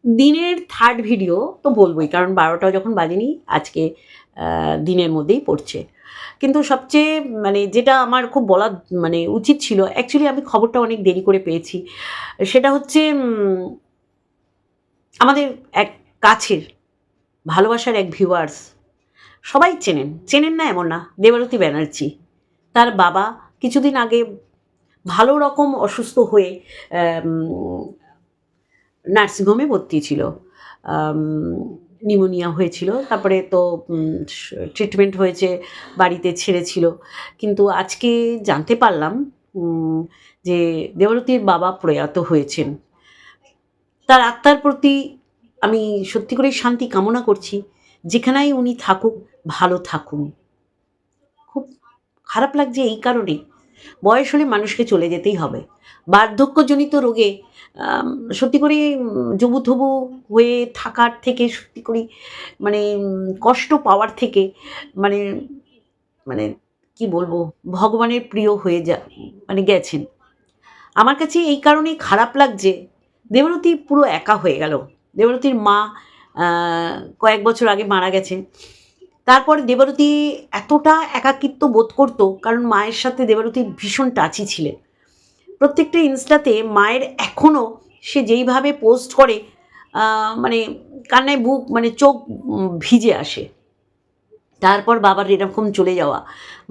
দিনের third video তো বলবোই, কারণ 12টা যখন বাজেনি আজকে দিনের মধ্যেই পড়ছে। কিন্তু সবচেয়ে মানে যেটা আমার খুব বলা মানে উচিত ছিল, অ্যাকচুয়ালি আমি খবরটা অনেক দেরি করে পেয়েছি, সেটা হচ্ছে আমাদের এক কাছের ভালোবাসার এক ভিউয়ার্স, সবাই চেনেন না এমন না, দেবারতী ব্যানার্জি। তার বাবা কিছুদিন আগে ভালো রকম অসুস্থ হয়ে নার্সিংহোমে ভর্তি ছিল। নিউমোনিয়া হয়েছিল, তারপরে তো ট্রিটমেন্ট হয়েছে, বাড়িতে ছেড়েছিল। কিন্তু আজকে জানতে পারলাম যে দেবরতীর বাবা প্রয়াত হয়েছেন। তার আত্মার প্রতি আমি সত্যি করেই শান্তি কামনা করছি, যেখানেই উনি থাকুক ভালো থাকুন। খুব খারাপ লাগছে এই কারণেই, বয়স হলে মানুষকে চলে যেতেই হবে। বার্ধক্যজনিত রোগে সত্যি করে জবুথবু হয়ে থাকার থেকে, সত্যি করেই মানে কষ্ট পাওয়ার থেকে মানে মানে কি বলবো, ভগবানের প্রিয় হয়ে মানে গেছেন। আমার কাছে এই কারণেই খারাপ লাগছে, দেবরতী পুরো একা হয়ে গেল। দেবরতীর মা কয়েক বছর আগে মারা গেছে। তারপর দেবরতী এতটা একাকিত্ব বোধ করতো, কারণ মায়ের সাথে দেবরতী ভীষণ টাচি ছিলেন। প্রত্যেকটা ইনস্টাতে মায়ের এখনও সে যেইভাবে পোস্ট করে মানে কান্নায় বুক মানে চোখ ভিজে আসে। তারপর বাবার এরকম চলে যাওয়া,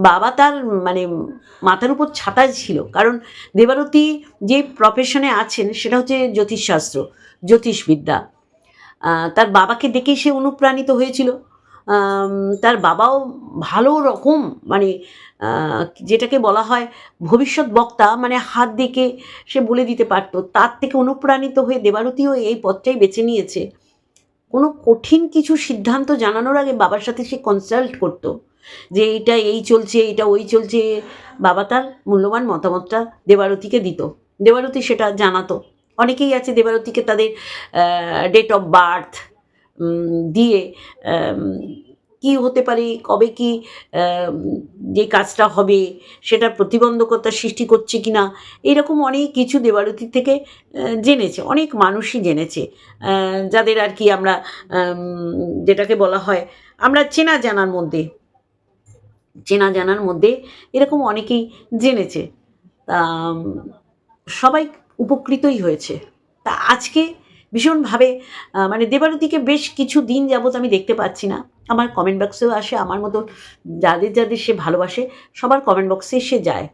বাবা তার মানে মাথার উপর ছাতা ছিল, কারণ দেবারতী যে প্রফেশনে আছেন সেটা হচ্ছে জ্যোতিষশাস্ত্র, জ্যোতিষবিদ্যা। তার বাবাকে দেখেই সে অনুপ্রাণিত হয়েছিল। তার বাবাও ভালো রকম মানে যেটাকে বলা হয় ভবিষ্যৎ বক্তা, মানে হাত দেখে সে বলে দিতে পারত। তার থেকে অনুপ্রাণিত হয়ে দেবারতীও এই পথটাই বেছে নিয়েছে। কোনো কঠিন কিছু সিদ্ধান্ত জানানোর আগে বাবার সাথে সে কনসাল্ট করত, যে এইটা এই চলছে, এটা ওই চলছে। বাবা তার মূল্যবান মতামতটা দেবারতীকে দিত, দেবারতী সেটা জানাতো। অনেকেই আছে দেবারতীকে তাদের ডেট অফ বার্থ দিয়ে কি হতে পারে, কবে কি যে কাজটা হবে সেটার প্রতিবন্ধকতা সৃষ্টি করছে কি না, এরকম অনেক কিছু দেবারতী থেকে জেনেছে, অনেক মানুষই জেনেছে, যাদের আর কি আমরা যেটাকে বলা হয় আমরা চেনা জানার মধ্যে এরকম অনেকেই জেনেছে। তা সবাই উপকৃতই হয়েছে। তা আজকে ভীষণভাবে মানে দেবারতীকে বেশ কিছু দিন যাবৎ আমি দেখতে পাচ্ছি না। আমার কমেন্ট বক্সেও আসে, আমার মতো যাদের সে ভালোবাসে সবার কমেন্ট বক্সে সে যায়।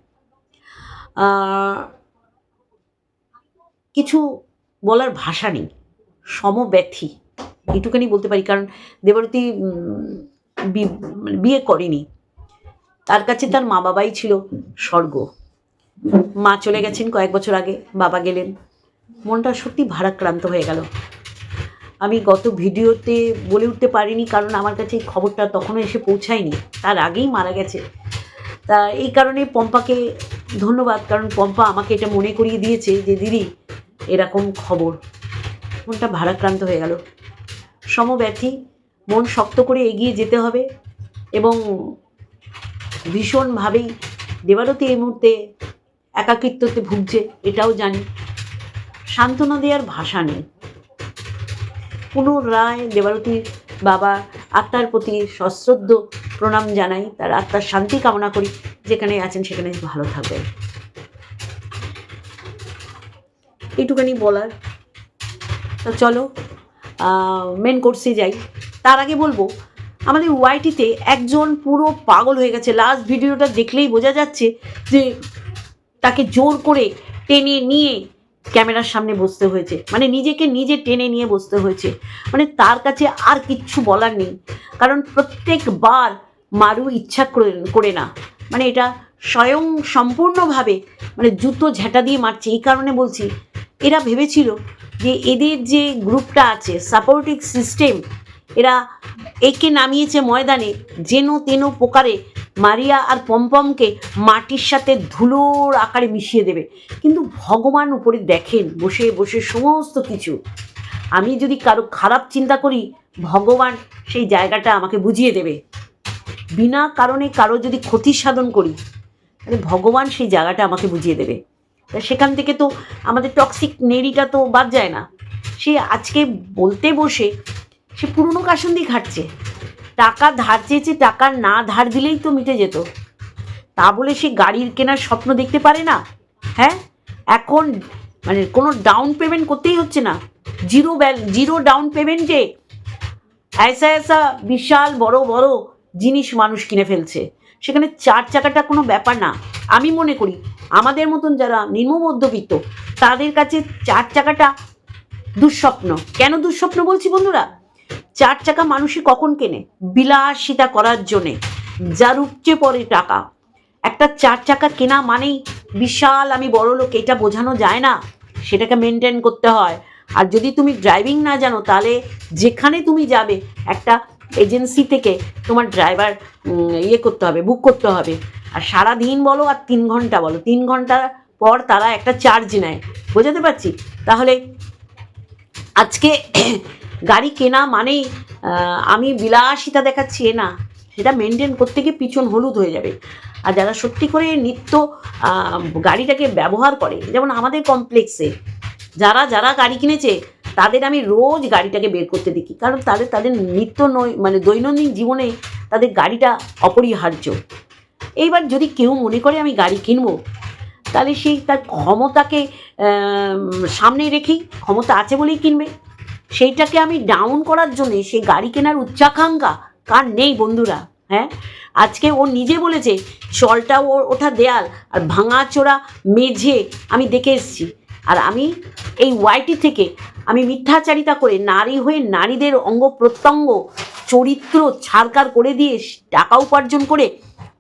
কিছু বলার ভাষা নেই, সমব্যথী এটুখানি বলতে পারি। কারণ দেবারতী বিয়ে করেনি, তার কাছে তার মা বাবাই ছিল স্বর্গ। মা চলে গেছেন কয়েক বছর আগে, বাবা গেলেন, মনটা সত্যি ভারাক্রান্ত হয়ে গেল। আমি গত ভিডিওতে বলে উঠতে পারিনি, কারণ আমার কাছে এই খবরটা তখনও এসে পৌঁছায়নি, তার আগেই মারা গেছে। তা এই কারণে পম্পাকে ধন্যবাদ, কারণ পম্পা আমাকে এটা মনে করিয়ে দিয়েছে যে দিদি এরকম খবর। মনটা ভারাক্রান্ত হয়ে গেল, সমব্যথী, মন শক্ত করে এগিয়ে যেতে হবে। এবং ভীষণভাবেই দেবারতী এই মুহূর্তে একাকিত্বতে ভুগছে, এটাও জানি। সান্ত্বনা দেওয়ার ভাষা নেই। পুনরায় দেবারতীর বাবা আত্মার প্রতি সশ্রদ্ধ প্রণাম জানাই, তার আত্মার শান্তি কামনা করি, যেখানে আছেন সেখানে ভালো থাকবেন। এইটুখানি বলার। তো চলো মেন কোর্সে যাই। তার আগে বলবো, আমাদের ওয়াইটিতে একজন পুরো পাগল হয়ে গেছে। লাস্ট ভিডিওটা দেখলেই বোঝা যাচ্ছে যে তাকে জোর করে টেনে নিয়ে ক্যামেরার সামনে বসতে হয়েছে, মানে নিজেকে নিজে টেনে নিয়ে বসতে হয়েছে। মানে তার কাছে আর কিচ্ছু বলার নেই, কারণ প্রত্যেকবার মারু ইচ্ছা করে না, মানে এটা স্বয়ং সম্পূর্ণভাবে মানে জুতো ঝেঁটা দিয়ে মারছে। এই কারণে বলছি, এরা ভেবেছিল যে এদের যে গ্রুপটা আছে সাপোর্টিং সিস্টেম, এরা একে নামিয়েছে ময়দানে যেন তেন প্রকারে মারিয়া আর পমপমকে মাটির সাথে ধুলোর আকারে মিশিয়ে দেবে। কিন্তু ভগবান উপরে দেখেন বসে বসে সমস্ত কিছু। আমি যদি কারো খারাপ চিন্তা করি, ভগবান সেই জায়গাটা আমাকে বুঝিয়ে দেবে। বিনা কারণে কারো যদি ক্ষতি সাধন করি, তাহলে ভগবান সেই জায়গাটা আমাকে বুঝিয়ে দেবে। তা সেখান থেকে তো আমাদের টক্সিক নেড়িটা তো বাদ যায় না, সে আজকে বলতে বসে সে পুরনো কাসুন্দি খাটছে। টাকা ধার চেয়েছে, টাকা না ধার দিলেই তো মিটে যেত, তা বলে সে গাড়ির কেনার স্বপ্ন দেখতে পারে না? হ্যাঁ, এখন মানে কোনো ডাউন পেমেন্ট করতেই হচ্ছে না, জিরো ডাউন পেমেন্টে ऐसा বিশাল বড় বড় জিনিস মানুষ কিনে ফেলছে। সেখানে 4 চাকাটা কোনো ব্যাপার না। আমি মনে করি আমাদের মতন যারা নিম্ন মধ্যবিত্ত তাদের কাছে 4 চাকাটা দুঃস্বপ্ন। কেন দুঃস্বপ্ন বলছি বন্ধুরা? 4 চাকা মানুষই কখন কেনে? বিলাসিতা করার জন্যে, যার উপচে পড়ে টাকা। একটা 4 চাকা কেনা মানেই বিশাল আমি বড় লোক, এটা বোঝানো যায় না, সেটাকে মেনটেন করতে হয়। আর যদি তুমি ড্রাইভিং না জানো তাহলে যেখানে তুমি যাবে একটা এজেন্সি থেকে তোমার ড্রাইভার করতে হবে, বুক করতে হবে। আর সারাদিন বলো আর 3 ঘন্টা বলো, 3 ঘন্টা পর তারা একটা চার্জ নেয়। বোঝাতে পারছি? তাহলে আজকে গাড়ি কেনা মানেই আমি বিলাসিতা দেখাচ্ছি এ না, সেটা মেনটেন করতে গিয়ে পিছন হলুদ হয়ে যাবে। আর যারা সত্যি করে নিত্য গাড়িটাকে ব্যবহার করে, যেমন আমাদের কমপ্লেক্সে যারা যারা গাড়ি কিনেছে তাদের আমি রোজ গাড়িটাকে বের করতে দেখি, কারণ তাদের নিত্য মানে দৈনন্দিন জীবনে তাদের গাড়িটা অপরিহার্য। এইবার যদি কেউ মনে করে আমি গাড়ি কিনবো, তাহলে সেই তার ক্ষমতাকে সামনে রেখেই, ক্ষমতা আছে বলেই কিনবে, সেইটাকে আমি ডাউন করার জন্যে সেই গাড়ি কেনার উচ্চাকাঙ্ক্ষা কার নেই বন্ধুরা? হ্যাঁ, আজকে ও নিজে বলেছে চলটা ওঠা দেয়াল আর ভাঙাচোরা মেঝে আমি দেখে এসেছি। আর আমি এই ওয়াইটি থেকে আমি মিথ্যাচারিতা করে নারী হয়ে নারীদের অঙ্গ প্রত্যঙ্গ চরিত্র ছাড়কার করে দিয়ে টাকা উপার্জন করে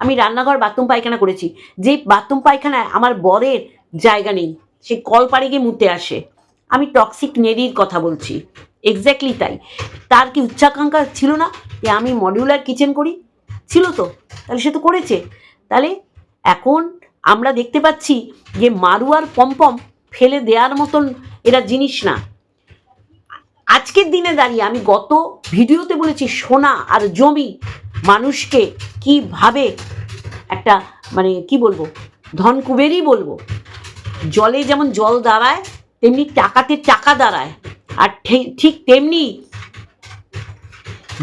আমি রান্নাঘর বাথরুম পায়খানা করেছি। যে বাথরুম পায়খানায় আমার বরের জায়গা নেই, সে কল পাড়ে গিয়ে মুতে আসে। আমি টক্সিক নেরির কথা বলছি, এক্স্যাক্টলি তাই। তার কি উচ্চাকাঙ্ক্ষা ছিল না যে আমি মডিউলার কিচেন করি? ছিল তো, তাহলে সে তো করেছে। তাহলে এখন আমরা দেখতে পাচ্ছি যে মারু আর পম্পম ফেলে দেওয়ার মতন এরা জিনিস না। আজকের দিনে দাঁড়িয়ে আমি গত ভিডিওতে বলেছি সোনা আর জমি মানুষকে কিভাবে একটা মানে কি বলবো, ধন কুবেরই বলবো। জলে যেমন জল দাঁড়ায় তেমনি টাকাতে টাকা দাঁড়ায়, আর ঠিক তেমনি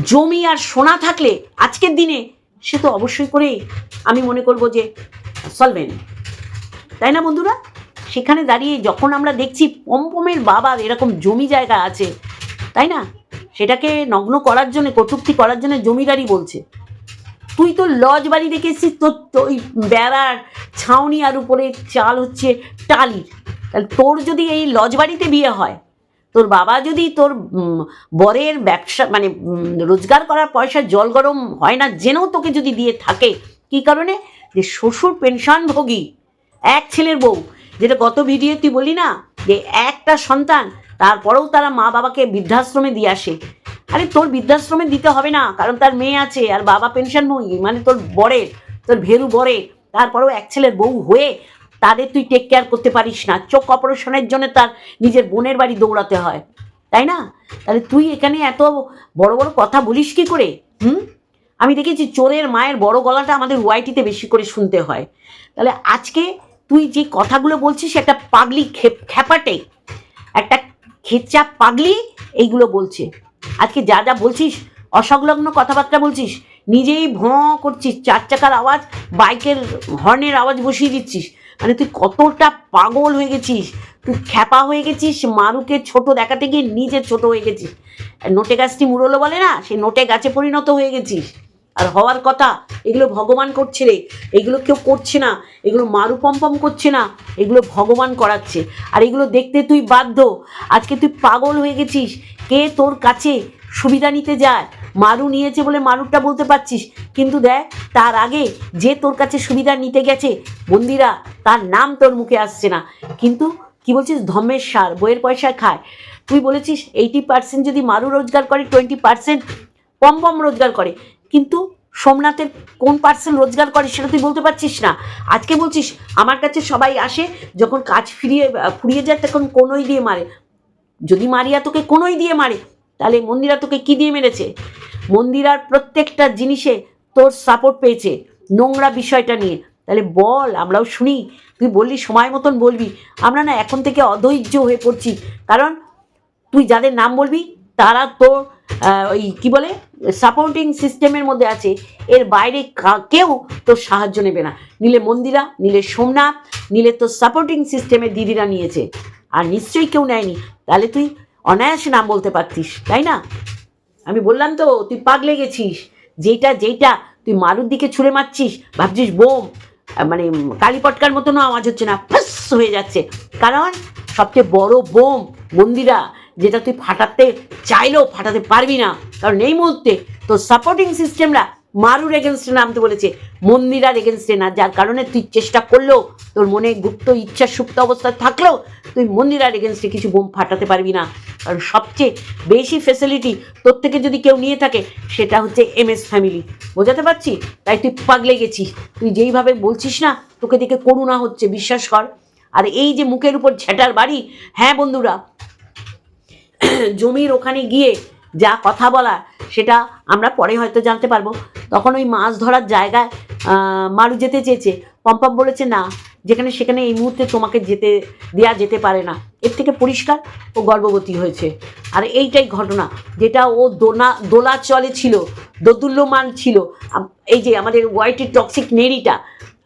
জমি আর সোনা থাকলে আজকের দিনে সে তো অবশ্যই করে আমি মনে করব যে সলভেন্ট, তাই না বন্ধুরা? সেখানে দাঁড়িয়ে যখন আমরা দেখছি পম্পমের বাবার এরকম জমি জায়গা আছে, তাই না, সেটাকে নগ্ন করার জন্য, কটূক্তি করার জন্য জমিদারি বলছে। তুই তো লজ বাড়ি দেখেছিস, তোর ওই বেড়ার ছাউনি আর উপরে চাল হচ্ছে টালির, তাহলে তোর যদি এই লজ বাড়িতে বিয়ে হয়, তোর বাবা যদি তোর বরের ব্যবসা মানে রোজগার করার পয়সা জল গরম হয় না জেনেও তোকে যদি দিয়ে থাকে, কি কারণে? যে শ্বশুর পেনশনভোগী, এক ছেলের বউ, যেটা গত ভিডিও তুই বলি না যে একটা সন্তান, তারপরেও তারা মা বাবাকে বৃদ্ধাশ্রমে দিয়ে আসে। আরে তোর বৃদ্ধাশ্রমে দিতে হবে না, কারণ তার মেয়ে আছে আর বাবা পেনশনভোগী, মানে তোর বরের, তোর ভেরু বরের, তারপরেও এক ছেলের বউ হয়ে তাদের তুই টেক কেয়ার করতে পারিস না। চোখ অপারেশনের জন্য তার নিজের বোনের বাড়ি দৌড়াতে হয়, তাই না? তাহলে তুই এখানে এত বড় বড় কথা বলিস কি করে? আমি দেখেছি চোরের মায়ের বড় গলাটা আমাদের ওয়াইটিতে বেশি করে শুনতে হয়। তাহলে আজকে তুই যে কথাগুলো বলছিস, একটা পাগলি খেপাটে, একটা খেচা পাগলি এইগুলো বলছে। আজকে যা যা বলছিস অসংলগ্ন কথাবার্তা বলছিস, নিজেই ভঁ করছিস, 4 চাকার আওয়াজ বাইকের হর্নের আওয়াজ বসিয়ে দিচ্ছিস। মানে তুই কতটা পাগল হয়ে গেছিস, তুই খ্যাপা হয়ে গেছিস, মারুকে ছোট দেখাতে গিয়ে নিজে ছোট হয়ে গেছিস। নোটে গাছটি মুড়লো বলে না, সেই নোটে গাছে পরিণত হয়ে গেছিস। আর হওয়ার কথা এগুলো ভগবান করছে রে, এগুলো কেউ করছে না, এগুলো মারু পম্পম করছে না, এগুলো ভগবান করাচ্ছে। আর এগুলো দেখতে তুই বাধ্য। আজকে তুই পাগল হয়ে গেছিস। কে তোর কাছে সুবিধা নিতে যায়? মারু নিয়েছে বলে মারুরটা বলতে পারছিস, কিন্তু দেখ তার আগে যে তোর কাছে সুবিধা নিতে গেছে বন্দিরা, তার নাম তোর মুখে আসছে না। কিন্তু কি বলছিস, ধর্মের সার বইয়ের পয়সায় খায়। তুই বলেছিস 80% যদি মারু রোজগার করে, 20% পম্পম রোজগার করে, কিন্তু সোমনাথের কোন পার্সেন্ট রোজগার করে সেটা তুই বলতে পারছিস না। আজকে বলছিস আমার কাছে সবাই আসে, যখন কাজ ফুরিয়ে যায় তখন কোনোই দিয়ে মারে। যদি মারিয়া তোকে কোনোই দিয়ে মারে, তাহলে মন্দিরা তোকে কি দিয়ে মেরেছে? মন্দিরার প্রত্যেকটা জিনিসে তোর সাপোর্ট পেয়েছে নোংরা বিষয়টা নিয়ে। তাহলে বল, আমরাও শুনি। তুই বললি সময় মতন বলবি, আমরা না এখন থেকে অধৈর্য হয়ে পড়ছি, কারণ তুই যাদের নাম বলবি তারা তোর ওই কি বলে সাপোর্টিং সিস্টেমের মধ্যে আছে, এর বাইরে কেউ তোর সাহায্য নেবে না। নিলে মন্দিরা, নিলে সোমনাথ, নিলে তোর সাপোর্টিং সিস্টেমের দিদিরা নিয়েছে, আর নিশ্চয়ই কেউ নেয়নি। তাহলে তুই অনায়াসে নাম বলতে পারতিস, তাই না? আমি বললাম তো তুই পাগলে গেছিস। যেইটা তুই মারুর দিকে ছুঁড়ে মারছিস, ভাবছিস বোম, মানে কালীপটকার মতনও আওয়াজ হচ্ছে না, ফাস হয়ে যাচ্ছে। কারণ সবচেয়ে বড় বোম মন্দিরা, যেটা তুই ফাটাতে চাইলেও ফাটাতে পারবি না, কারণ এই মুহূর্তে তোর সাপোর্টিং সিস্টেমরা মারুর এগেনস্টে নামতে বলেছে, মন্দিরার এগেনস্টে না। যার কারণে তুই চেষ্টা করলেও, তোর মনে গুপ্ত ইচ্ছা সুপ্ত অবস্থায় থাকলেও তুই মন্দিরার এগেনস্টে কিছু বোম ফাটাতে পারবি না। কারণ সবচেয়ে বেশি ফেসিলিটি তোর থেকে যদি কেউ নিয়ে থাকে সেটা হচ্ছে MS ফ্যামিলি। বোঝাতে পারছি? তাই তুই পাগলে গেছিস। তুই যেইভাবে বলছিস না, তোকে দেখে করুণা হচ্ছে, বিশ্বাস কর। আর এই যে মুখের উপর ঝেঁটার বাড়ি, হ্যাঁ বন্ধুরা, জমির ওখানে গিয়ে যা কথা বলা সেটা আমরা পরে হয়তো জানতে পারবো। তখন ওই মাছ ধরার জায়গায় মারু যেতে চেয়েছে, পম্পম বলেছে না, যেখানে সেখানে এই মুহূর্তে তোমাকে দেয়া যেতে পারে না। এর থেকে পরিষ্কার ও গর্ভবতী হয়েছে। আর এইটাই ঘটনা, যেটা ও দোলাচলে ছিল, দোদুল্যমান ছিল, এই যে আমাদের হোয়াইটের টক্সিক নেড়িটা।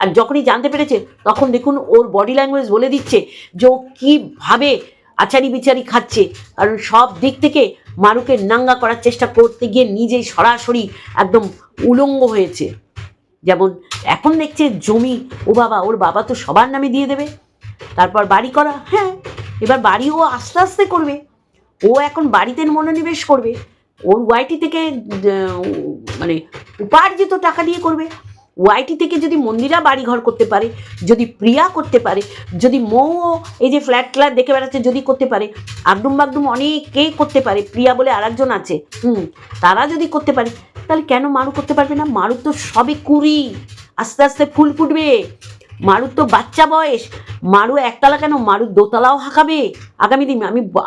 আর যখনই জানতে পেরেছে তখন দেখুন ওর বডি ল্যাঙ্গুয়েজ বলে দিচ্ছে যে ও কীভাবে আচারি বিচারি খাচ্ছে। কারণ সব দিক থেকে মারুকে নাঙ্গা করার চেষ্টা করতে গিয়ে নিজেই সরাসরি একদম উলঙ্গ হয়েছে। যেমন এখন দেখছে জমি, ও বাবা, ওর বাবা তো সবার নামে দিয়ে দেবে। তারপর বাড়ি করা, হ্যাঁ এবার বাড়ি ও আস্তে আস্তে করবে। ও এখন বাড়িতে মনোনিবেশ করবে, ওর ওয়াইটি থেকে মানে উপার্জিত টাকা দিয়ে করবে। ওয়াইটি থেকে যদি মন্দিরা বাড়িঘর করতে পারে, যদি প্রিয়া করতে পারে, যদি মৌও এই যে ফ্ল্যাট দেখে বেড়াচ্ছে যদি করতে পারে, আগডুম বাগডুম অনেকে করতে পারে, প্রিয়া বলে আরেকজন আছে, তারা যদি করতে পারে, তাহলে কেন মারু করতে পারবে না? মারুর তো সবে 20, আস্তে আস্তে ফুল ফুটবে। মারুর তো বাচ্চা বয়স। মারু একতলা কেন, মারুর দোতলাও হাঁকাবে আগামী দিন।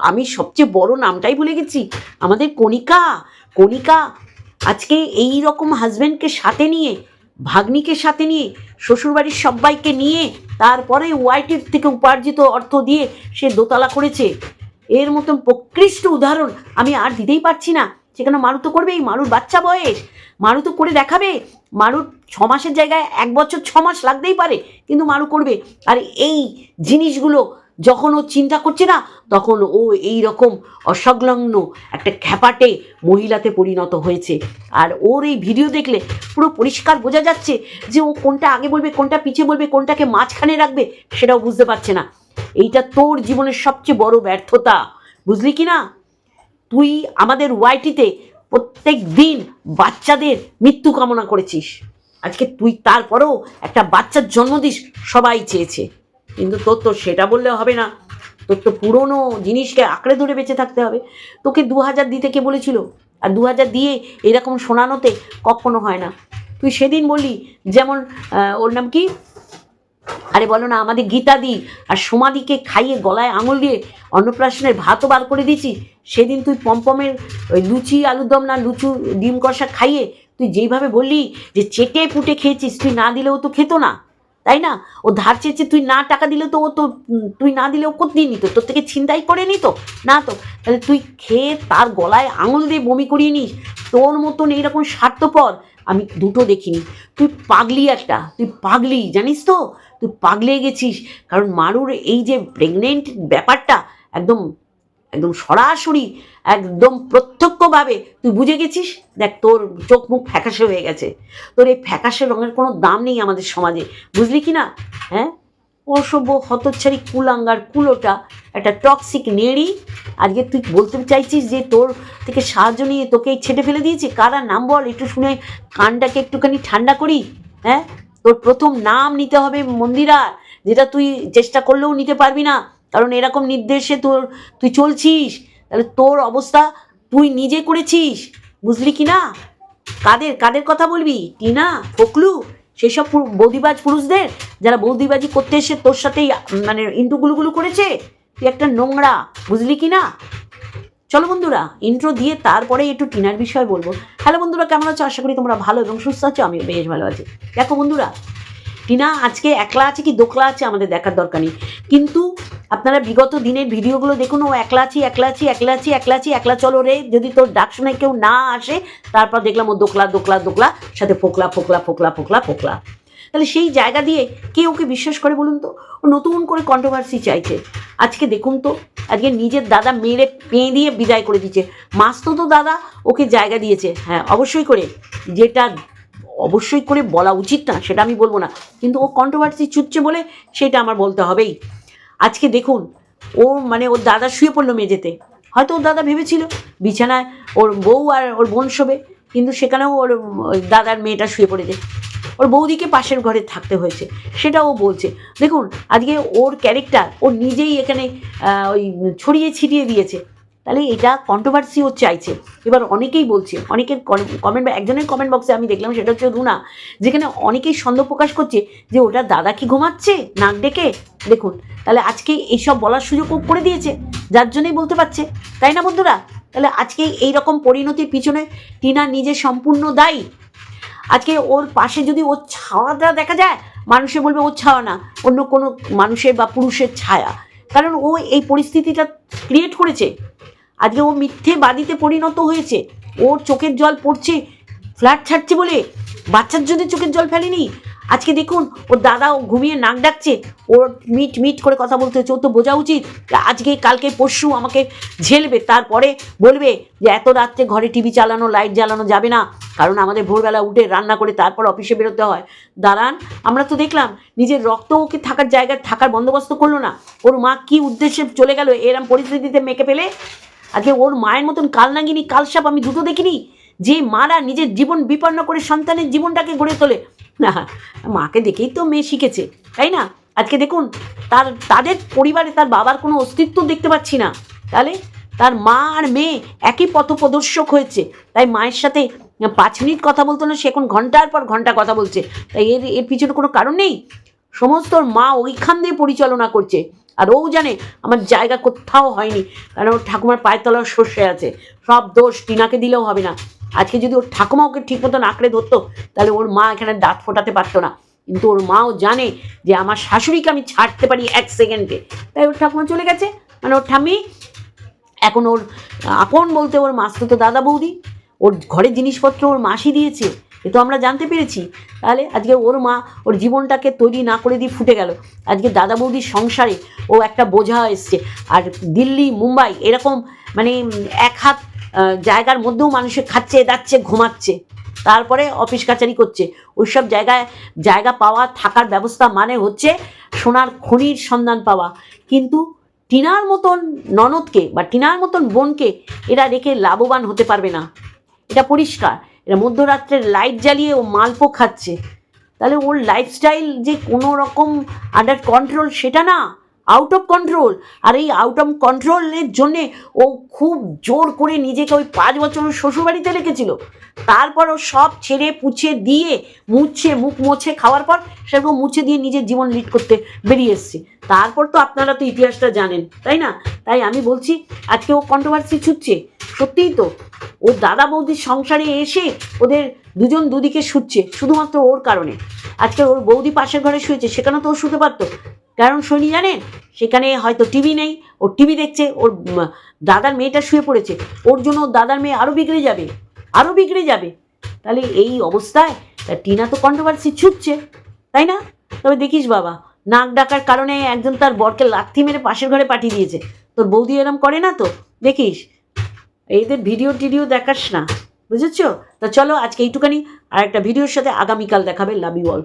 আমি সবচেয়ে বড় নামটাই ভুলে গেছি, আমাদের কণিকা আজকে এই রকম হাজব্যান্ডকে সাথে নিয়ে, ভাগ্নিকে সাথে নিয়ে, শ্বশুরবাড়ির সবাইকে নিয়ে, তারপরে ওয়াইটির থেকে উপার্জিত অর্থ দিয়ে সে দোতলা করেছে। এর মতন প্রকৃষ্ট উদাহরণ আমি আর দিতেই পারছি না। সেখানে মারু তো করবেই, মারুর বাচ্চা বয়স, মারু তো করে দেখাবে। মারুর 6 মাসের জায়গায় 1 বছর 6 মাস লাগতেই পারে, কিন্তু মারু করবে। আর এই জিনিসগুলো যখন ও চিন্তা করছে না, তখন ও এই রকম অসংলগ্ন একটা খ্যাপাটে মহিলাতে পরিণত হয়েছে। আর ওর এই ভিডিও দেখলে পুরো পরিষ্কার বোঝা যাচ্ছে যে ও কোনটা আগে বলবে, কোনটা পিছিয়ে বলবে, কোনটাকে মাঝখানে রাখবে সেটাও বুঝতে পারছে না। এইটা তোর জীবনের সবচেয়ে বড় ব্যর্থতা, বুঝলি কি না? তুই আমাদের ওয়াইটিতে প্রত্যেক দিন বাচ্চাদের মৃত্যু কামনা করেছিস। আজকে তুই তারপরেও একটা বাচ্চার জন্ম দিস, সবাই চেয়েছে, কিন্তু তোর তো সেটা বললে হবে না। তোর তো পুরনো জিনিসকে আঁকড়ে ধরে বেঁচে থাকতে হবে। তোকে 2000 দিতে কে বলেছিল? আর 2000 দিয়ে এরকম শোনানোতে কখনো হয় না। তুই সেদিন বললি, যেমন ওর নাম কি, আরে বলো না, আমাদের গীতাদি আর সোমাদিকে খাইয়ে গলায় আঙুল দিয়ে অন্নপ্রাশনের ভাতও বার করে দিয়েছি। সেদিন তুই পমপমের ওই লুচি আলুরদম না লুচু ডিম কষা খাইয়ে তুই যেইভাবে বললি যে চেটে পুটে খেয়েছিস, তুই না দিলেও তো খেতো না, তাই না? ও ধার চেয়েছে, তুই না টাকা দিলে তো ও তো, তুই না দিলেও কোথায় নিত, তোর থেকে ছিনতাই করে নিত না তো? তাহলে তুই খেয়ে তার গলায় আঙুল দিয়ে বমি করিয়ে নিস। তোর মতন এইরকম স্বার্থপর আমি দুটো দেখিনি। তুই পাগলি একটা, তুই পাগলি, জানিস তো? তুই পাগলে গেছিস। কারণ মারুর এই যে প্রেগনেন্ট ব্যাপারটা একদম একদম সরাসরি, একদম প্রত্যক্ষভাবে তুই বুঝে গেছিস। দেখ, তোর চোখ মুখ ফ্যাকাশে হয়ে গেছে। তোর এই ফ্যাকাশে রঙের কোনো দাম নেই আমাদের সমাজে, বুঝলি কি না? হ্যাঁ, অসভ্য হতচ্ছাড়ি কুলাঙ্গার কুলোটা, একটা টক্সিক নেড়ি। আজকে তুই বলতে চাইছিস যে তোর থেকে সাহায্য নিয়ে তোকে ছেটে ফেলে দিয়েছে। কারা নাম বল, একটু শুনে কানটাকে একটুখানি ঠান্ডা করি। হ্যাঁ, তোর প্রথম নাম নিতে হবে মন্দিরা, যেটা তুই চেষ্টা করলেও নিতে পারবি না, কারণ এরকম নির্দেশে তুই চলছিস। তাহলে তোর অবস্থা তুই নিজে করেছিস, বুঝলি কি না? কাদের কথা বলবি? টিনা, ফকলু, সেই সব বৌদিবাজ পুরুষদের, যারা বৌদিবাজি করতে এসে তোর সাথেই মানে ইন্টুগুলো করেছে। তুই একটা নোংরা, বুঝলি কি না? চলো বন্ধুরা, ইন্ট্রো দিয়ে তারপরে একটু টিনার বিষয় বলবো। হ্যালো বন্ধুরা, কেমন আছো? আশা করি তোমরা ভালো এবং সুস্থ আছো। আমি বেশ ভালো আছি। দেখো বন্ধুরা, টিনা আজকে একলা আছে কি দোকলা আছে আমাদের দেখার দরকার নেই, কিন্তু আপনারা বিগত দিনের ভিডিওগুলো দেখুন, ও একলা আছি একলা আছি একলা আছি একলা আছি একলা চলো রে, যদি তোর ডাক শুনে কেউ না আসে তারপর দেখলাম ও দোকলা দোকলা দোকলা, সাথে ফোকলা ফোকলা ফোকলা ফোকলা ফোকলা। তাহলে সেই জায়গা দিয়ে কে ওকে বিশ্বাস করে বলুন তো? ও নতুন করে কন্ট্রোভার্সি চাইছে। আজকে দেখুন তো, আজকে নিজের দাদা মেরে পেঁ দিয়ে বিদায় করে দিচ্ছে। মাস্তো তো দাদা ওকে জায়গা দিয়েছে, হ্যাঁ অবশ্যই করে, যেটা অবশ্যই করে বলা উচিত না সেটা আমি বলবো না, কিন্তু ও কন্ট্রোভার্সি ছুটছে বলে সেটা আমার বলতে হবেই। আজকে দেখুন ও মানে ওর দাদা শুয়ে পড়লো মেঝেতে, হয়তো ওর দাদা ভেবেছিল বিছানায় ওর বউ আর ওর বোন শোবে, কিন্তু সেখানেও ওর দাদার মেয়েটা শুয়ে পড়েছে, ওর বৌদিকে পাশের ঘরে থাকতে হয়েছে, সেটা ও বলছে। দেখুন আজকে ওর ক্যারেক্টার ও নিজেই এখানে ওই ছড়িয়ে ছিটিয়ে দিয়েছে, তাহলে এটা কন্ট্রোভার্সি ও চাইছে। এবার অনেকেই বলছে, অনেকের কমেন্ট, একজনের কমেন্ট বক্সে আমি দেখলাম, সেটা হচ্ছে রুনা, যেখানে অনেকেই সন্দেহ প্রকাশ করছে যে ওটা দাদা কি ঘুমাচ্ছে নাক ডেকে। দেখুন তাহলে আজকে এইসব বলার সুযোগ ও করে দিয়েছে, যার জন্যই বলতে পারছে, তাই না বন্ধুরা? তাহলে আজকে এইরকম পরিণতির পিছনে টিনা নিজে সম্পূর্ণ দায়ী। আজকে ওর পাশে যদি ওর ছাওয়াটা দেখা যায়, মানুষে বলবে ওর ছাওয়া না, অন্য কোনো মানুষের বা পুরুষের ছায়া, কারণ ও এই পরিস্থিতিটা ক্রিয়েট করেছে। আজকে ও মিথ্যেবাদীতে পরিণত হয়েছে, ওর চোখের জল পড়ছে ফ্ল্যাট ছাড়ছে বলে, বাচ্চার জন্য চোখের জল ফেলেনি। আজকে দেখুন ওর দাদা ও ঘুমিয়ে নাক ডাকছে, ওর মিট মিট করে কথা বলতে হচ্ছে। ওর তো বোঝা উচিত আজকে কালকে পরশু আমাকে ঝেলবে, তারপরে বলবে যে এত রাত্রে ঘরে টিভি চালানো লাইট জ্বালানো যাবে না, কারণ আমাদের ভোরবেলা উঠে রান্না করে তারপর অফিসে বেরোতে হয়। দাঁড়ান, আমরা তো দেখলাম নিজের রক্ত ওকে থাকার জায়গায় থাকার বন্দোবস্ত করলো না, ওর মা কি উদ্দেশ্যে চলে গেল এরম পরিস্থিতিতে মেয়েকে পেলে। আজকে ওর মায়ের মতন কালনাগিনী কালসাপ আমি দুটো দেখিনি, যে মারা নিজের জীবন বিপন্ন করে সন্তানের জীবনটাকে গড়ে তোলে। না, মাকে দেখেই তো মেয়ে শিখেছে, তাই না? আজকে দেখুন তাদের পরিবারে তার বাবার কোনো অস্তিত্ব দেখতে পাচ্ছি না, তাহলে তার মা আর মেয়ে একই পথপ্রদর্শক হয়েছে। তাই মায়ের সাথে 5 মিনিট কথা বলতো না, সে এখন ঘন্টার পর ঘন্টা কথা বলছে। তাই এর পিছনে কোনো কারণ নেই, সমস্ত মা ওইখান দিয়ে পরিচালনা করছে। আর ও জানে আমার জায়গা কোথাও হয়নি, কারণ ওর ঠাকুমার পায়ের তলায় সর্ষে আছে, সব দোষ টিনাকে দিলেও হবে না। আজকে যদি ওর ঠাকুমা ওকে ঠিক মতন আঁকড়ে ধরতো, তাহলে ওর মা এখানে দাঁত ফোটাতে পারতো না, কিন্তু ওর মাও জানে যে আমার শাশুড়িকে আমি ছাড়তে পারি 1 সেকেন্ডে, তাই ওর ঠাকুমা চলে গেছে। মানে ওর ঠাম্মি এখন ওর আপন বলতে ওর মাস্তুতো দাদা বৌদি, ওর ঘরের জিনিসপত্র ওর মাসি দিয়েছে, এ তো আমরা জানতে পেরেছি। তাহলে আজকে ওর মা ওর জীবনটাকে তৈরি না করে দিয়ে ফুটে গেল। আজকে দাদা বৌদির সংসারে ও একটা বোঝা এসছে, আর দিল্লি মুম্বাই এরকম মানে এক হাত জায়গার মধ্যেও মানুষে খাচ্ছে দাচ্ছে ঘুমাচ্ছে, তারপরে অফিস কাচারি করছে। ওইসব জায়গা পাওয়া থাকার ব্যবস্থা মানে হচ্ছে সোনার খনির সন্ধান পাওয়া, কিন্তু টিনার মতন ননদকে বা টিনার মতন বোনকে এরা রেখে লাভবান হতে পারবে না, এটা পরিষ্কার। এরা মধ্যরাত্রের লাইট জ্বালিয়ে ও মালপো খাচ্ছে, তাহলে ওর লাইফস্টাইল যে কোনো রকম আন্ডার কন্ট্রোল সেটা না, আউট অফ কন্ট্রোল। আর এই আউট অফ কন্ট্রোলের জন্যে ও খুব জোর করে নিজেকে ওই 5 বছর শ্বশুরবাড়িতে রেখেছিল, তারপর ও সব ছেড়ে পুছে দিয়ে মুখ মুছে খাওয়ার পর সেরকম মুছে দিয়ে নিজের জীবন লিড করতে বেরিয়ে এসছে। তারপর তো আপনারা তো ইতিহাসটা জানেন, তাই না? তাই আমি বলছি আজকে ও কন্ট্রোভার্সি ছুটছে, সত্যিই তো ওর দাদা বৌদির সংসারে এসে ওদের দুজন দুদিকে শুচ্ছে শুধুমাত্র ওর কারণে। আজকে ওর বৌদি পাশের ঘরে শুয়েছে, সেখানে তো ও শুতে পারতো, কারণ শনি জানেন সেখানে হয়তো টিভি নেই, ওর টিভি দেখছে, ওর দাদার মেয়েটা শুয়ে পড়েছে, ওর জন্য ওর দাদার মেয়ে আরও বিগড়ে যাবে। তাহলে এই অবস্থায় টিনা তো কন্ট্রোভার্সি ছুটছে, তাই না? তবে দেখিস বাবা, নাক ডাকার কারণে একজন তার বরকে লাথি মেরে পাশের ঘরে পাঠিয়ে দিয়েছে, তোর বৌদি এরম করে না তো, দেখিস এদের ভিডিও দেখাস না, বুঝেছ? তা চলো আজকে এইটুখানি, আর একটা ভিডিওর সাথে আগামীকাল দেখাবে। Love you all.